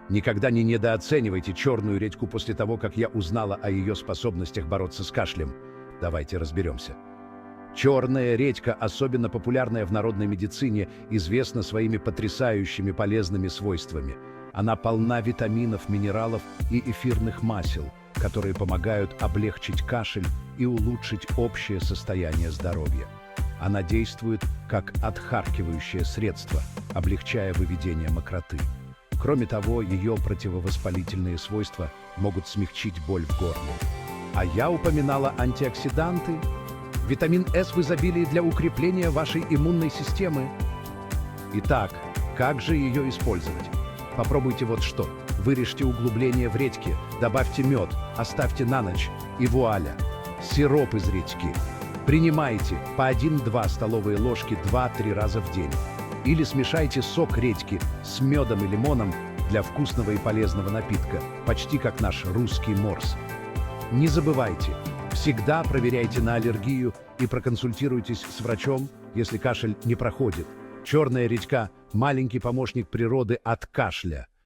Никогда не недооценивайте черную редьку после того, как я узнала о ее способностях бороться с кашлем. Давайте разберемся. Черная редька, особенно популярная в народной медицине, известна своими потрясающими полезными свойствами. Она полна витаминов, минералов и эфирных масел, которые помогают облегчить кашель и улучшить общее состояние здоровья. Она действует как отхаркивающее средство, облегчая выведение мокроты. Кроме того, ее противовоспалительные свойства могут смягчить боль в горле. А я упоминала антиоксиданты. Витамин С в изобилии для укрепления вашей иммунной системы. Итак, как же ее использовать? Попробуйте вот что. Вырежьте углубление в редьке, добавьте мед, оставьте на ночь и вуаля! Сироп из редьки. Принимайте по 1-2 столовые ложки 2-3 раза в день. Или смешайте сок редьки с медом и лимоном для вкусного и полезного напитка, почти как наш русский морс. Не забывайте, всегда проверяйте на аллергию и проконсультируйтесь с врачом, если кашель не проходит. Черная редька – маленький помощник природы от кашля.